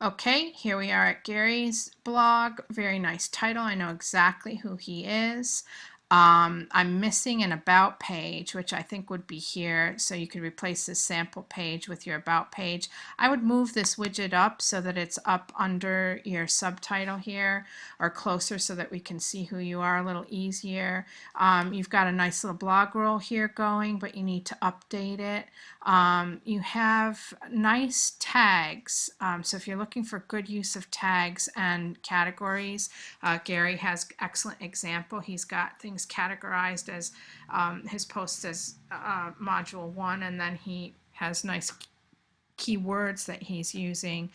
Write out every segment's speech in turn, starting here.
Okay, here we are at Gary's blog. Very nice title. I know exactly who he is. I'm missing an about page, which I think would be here. So you could replace this sample page with your about page. I would move this widget up so that it's up under your subtitle here or closer so that we can see who you are a little easier. You've got a nice little blog roll here going, but you need to update it. You have nice tags. So if you're looking for good use of tags and categories, Gary has excellent example. He's got things categorized as his posts as module 1, and then he has nice keywords that he's using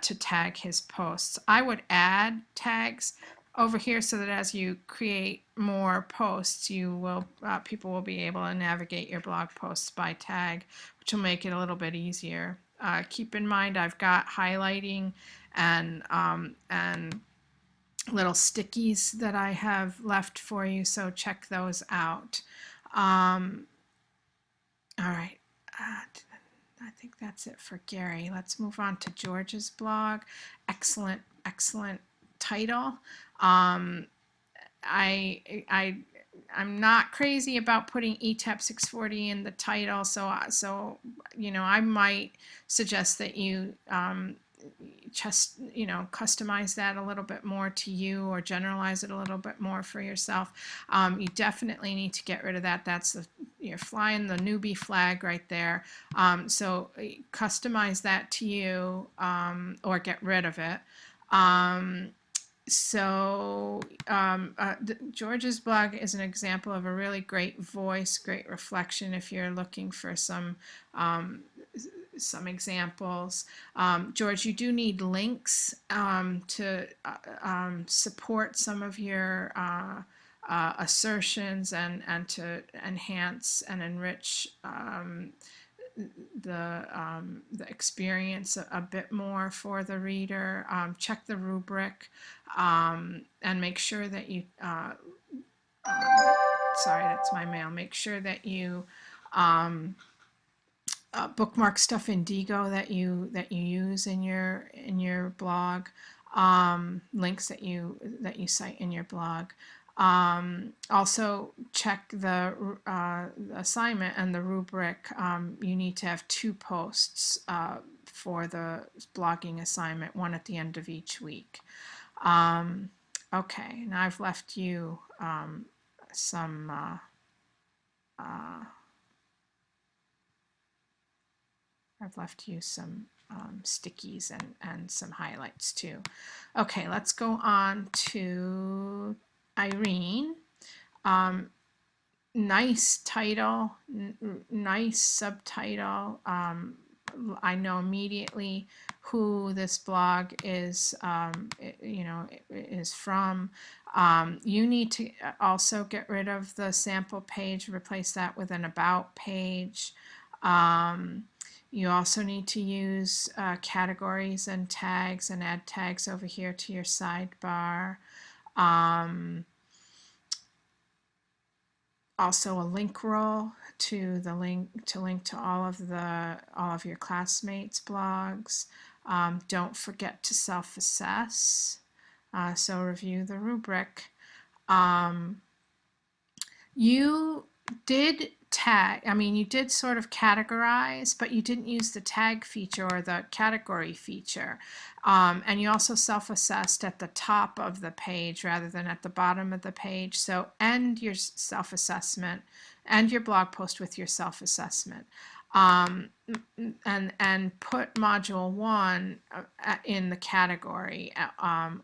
to tag his posts. I would add tags over here so that as you create more posts, you will people will be able to navigate your blog posts by tag, which will make it a little bit easier. Keep in mind I've got highlighting and little stickies that I have left for you, so check those out. All right. I think that's it for Gary. Let's move on to George's blog. Excellent, excellent title. I'm not crazy about putting ETAP 640 in the title, so you know, I might suggest that you just, you know, customize that a little bit more to you or generalize it a little bit more for yourself. You definitely need to get rid of that. That's you're flying the newbie flag right there. So customize that to you or get rid of it. George's blog is an example of a really great voice, great reflection if you're looking for some examples. George, you do need links to support some of your assertions and to enhance and enrich the experience a bit more for the reader. Check the rubric and make sure that you sorry, that's my mail. Make sure that you bookmark stuff in Digo that you use in your blog, links that you cite in your blog. Also check the assignment and the rubric. You need to have 2 posts for the blogging assignment, one at the end of each week. Okay, now I've left you some stickies and some highlights too. Okay, let's go on to Irene. Nice title, nice subtitle. I know immediately who this blog is, is from. You need to also get rid of the sample page, replace that with an about page. You also need to use categories and tags and add tags over here to your sidebar. Also a link roll to link to all of your classmates' blogs. Don't forget to self-assess. So review the rubric. You did tag, you did sort of categorize, but you didn't use the tag feature or the category feature. And you also self-assessed at the top of the page rather than at the bottom of the page. So end your self-assessment, end your blog post with your self-assessment. And put module 1 in the category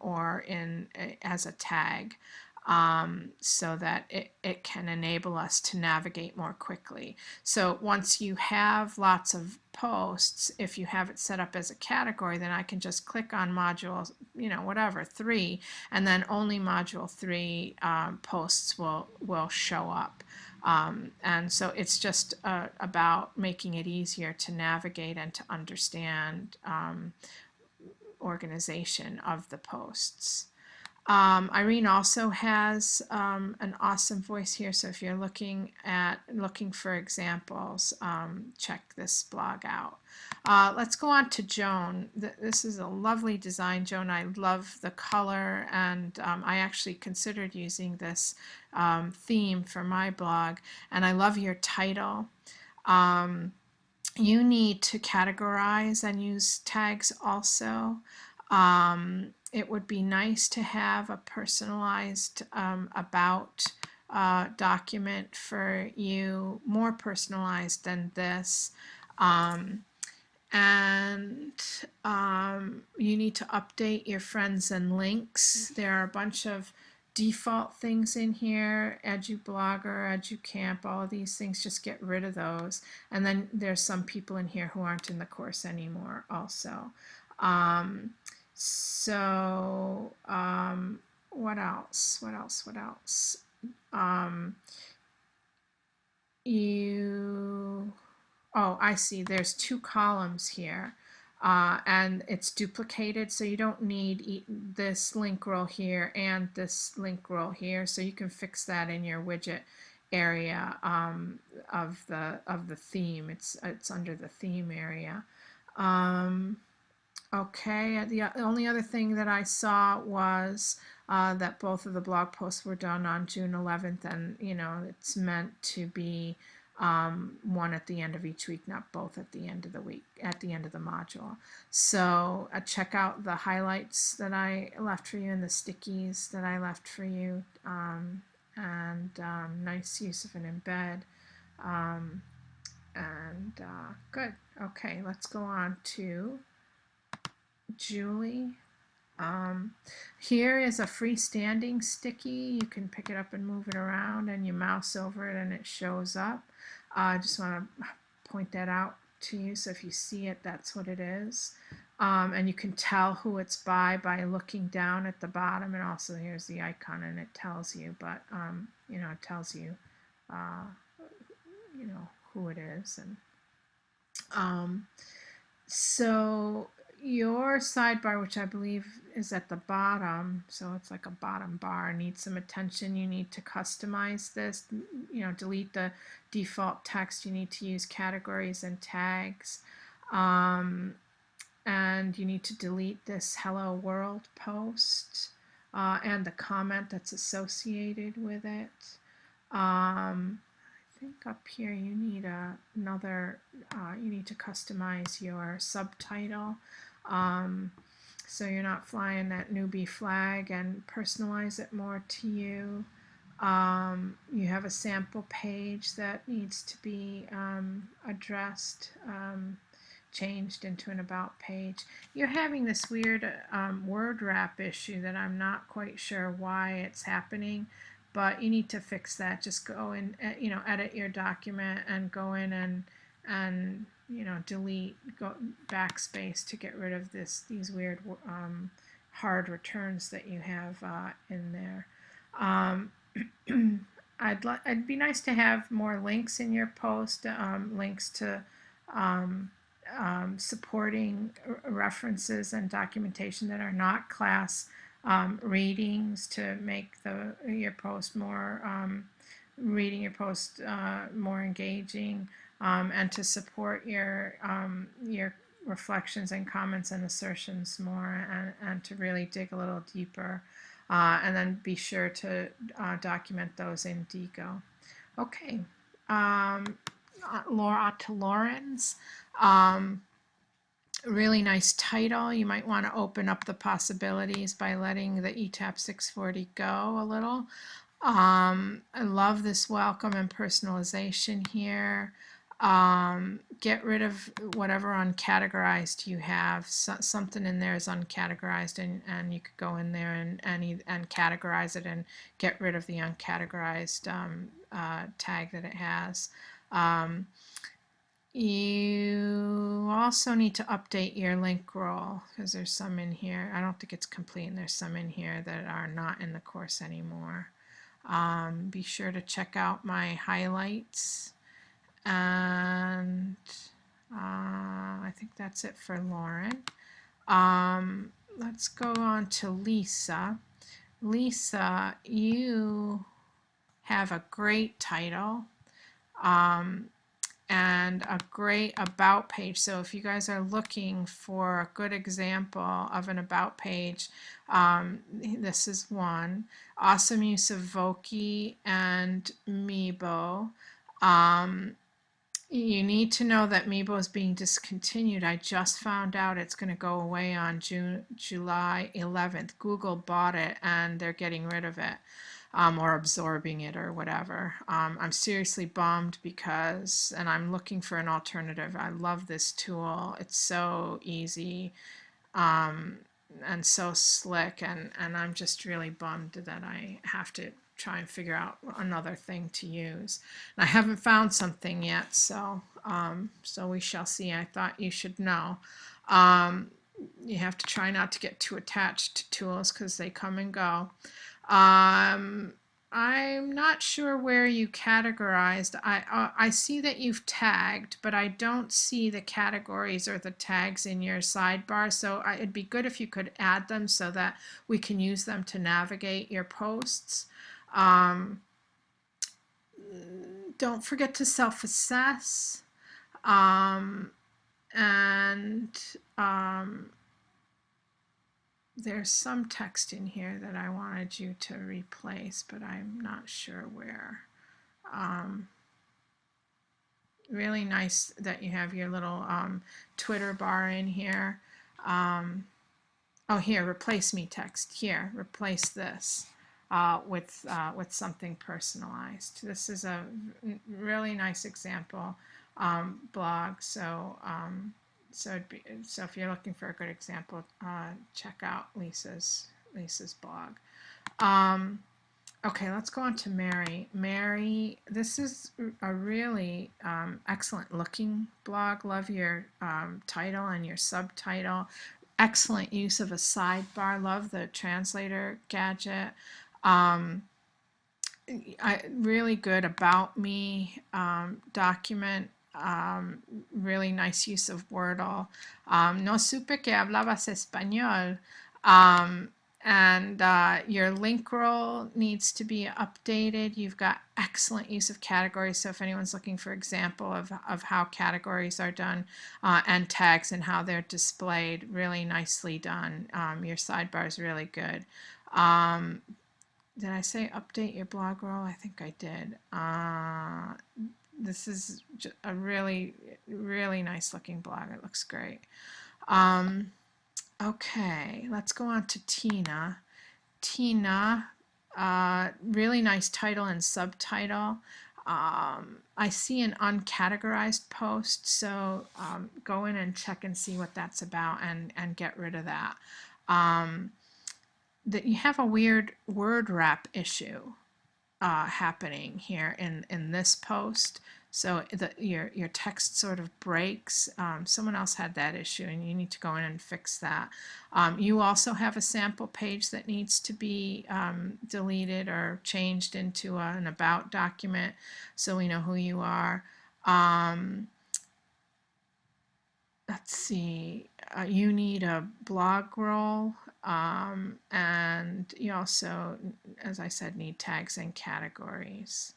or in as a tag. So that it can enable us to navigate more quickly. So once you have lots of posts, if you have it set up as a category, then I can just click on module, whatever, 3, and then only module 3 posts will show up. And so it's just about making it easier to navigate and to understand organization of the posts. Irene also has an awesome voice here, so if you're looking for examples, check this blog out. Let's go on to Joan. This is a lovely design, Joan. I love the color, and I actually considered using this theme for my blog, and I love your title. You need to categorize and use tags also. It would be nice to have a personalized about document for you, more personalized than this. And you need to update your friends and links. There are a bunch of default things in here, EduBlogger, EduCamp, all of these things, just get rid of those. And then there's some people in here who aren't in the course anymore also. What else? You Oh, I see. There's two columns here, and it's duplicated, so you don't need this link row here and this link row here. So you can fix that in your widget area of the theme. It's under the theme area. Okay, the only other thing that I saw was that both of the blog posts were done on June 11th, and it's meant to be one at the end of each week, not both at the end of the week, at the end of the module. So check out the highlights that I left for you and the stickies that I left for you, and nice use of an embed. Good. Okay, let's go on to Julie. Here is a freestanding sticky. You can pick it up and move it around, and you mouse over it and it shows up. I just want to point that out to you, so if you see it, that's what it is. And you can tell who it's by looking down at the bottom, and also here's the icon, and it tells you, but it tells you who it is. And so your sidebar, which I believe is at the bottom, so it's like a bottom bar, needs some attention. You need to customize this, delete the default text. You need to use categories and tags. And you need to delete this hello world post and the comment that's associated with it. I think up here you need you need to customize your subtitle, so you're not flying that newbie flag, and personalize it more to you. You have a sample page that needs to be addressed, changed into an about page. You're having this weird word wrap issue that I'm not quite sure why it's happening, but you need to fix that. Just go in, edit your document and go in and delete, go backspace to get rid of these weird hard returns that you have in there. It'd be nice to have more links in your post, links to supporting references and documentation that are not class readings, to make your post more reading your post more engaging, and to support your reflections and comments and assertions more, and to really dig a little deeper, and then be sure to document those in Digo. Okay, Laura to Lauren's. Really nice title. You might want to open up the possibilities by letting the ETAP 640 go a little. I love this welcome and personalization here. Get rid of whatever uncategorized you have. Something in there is uncategorized, and you could go in there and categorize it and get rid of the uncategorized tag that it has. You also need to update your link roll, because there's some in here. I don't think it's complete, and there's some in here that are not in the course anymore. Be sure to check out my highlights, and I think that's it for Lauren. Let's go on to Lisa. Lisa, you have a great title. Um, and a great about page. So if you guys are looking for a good example of an about page, this is one. Awesome use of Voki and Meebo. You need to know that Meebo is being discontinued. I just found out it's going to go away on July 11th. Google bought it and they're getting rid of it. Or absorbing it or whatever. I'm seriously bummed because, and I'm looking for an alternative. I love this tool. It's so easy and so slick, and I'm just really bummed that I have to try and figure out another thing to use. And I haven't found something yet, so so we shall see. I thought you should know. You have to try not to get too attached to tools because they come and go. I'm not sure where you categorized. I see that you've tagged, but I don't see the categories or the tags in your sidebar. So it'd be good if you could add them so that we can use them to navigate your posts. Don't forget to self-assess. And there's some text in here that I wanted you to replace, but I'm not sure where. Really nice that you have your little Twitter bar in here. Oh, here, replace me text. Here, replace this with something personalized. This is a really nice example blog. So so if you're looking for a good example, check out Lisa's blog. Okay, let's go on to Mary. Mary, this is a really excellent looking blog. Love your title and your subtitle. Excellent use of a sidebar. Love the translator gadget. Really good about me document. Really nice use of Wordle. No supe que hablabas español. And your link roll needs to be updated. You've got excellent use of categories. So if anyone's looking for example of how categories are done and tags and how they're displayed, really nicely done. Your sidebar is really good. Did I say update your blog roll? I think I did. This is a really, really nice looking blog. It looks great. Okay, let's go on to Tina. Tina, really nice title and subtitle. I see an uncategorized post, so go in and check and see what that's about and get rid of that. That you have a weird word wrap issue happening here in this post. So your text sort of breaks. Someone else had that issue and you need to go in and fix that. You also have a sample page that needs to be deleted or changed into an about document so we know who you are. Let's see, you need a blog roll, and you also, as I said, need tags and categories.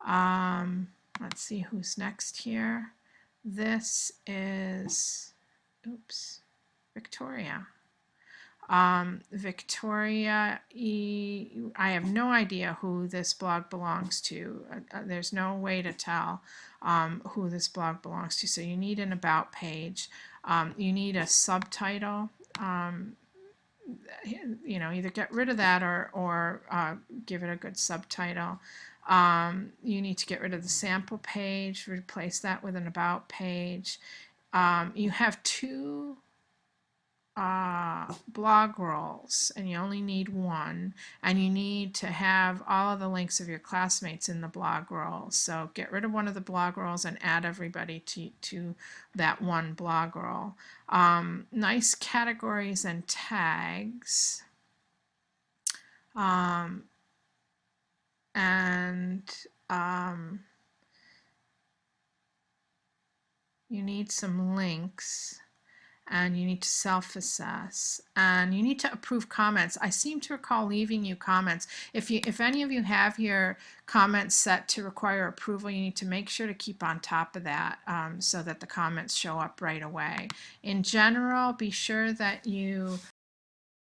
Let's see who's next here. This is, oops, Victoria. Victoria, I have no idea who this blog belongs to. There's no way to tell who this blog belongs to. So you need an about page. You need a subtitle. You know, either get rid of that or give it a good subtitle. You need to get rid of the sample page, replace that with an about page. You have two blog rolls and you only need one, and you need to have all of the links of your classmates in the blog roll. So get rid of one of the blog rolls and add everybody to that one blog roll. Nice categories and tags. You need some links. and you need to self-assess, and you need to approve comments. I seem to recall leaving you comments. If any of you have your comments set to require approval, you need to make sure to keep on top of that, so that the comments show up right away. In general, be sure that you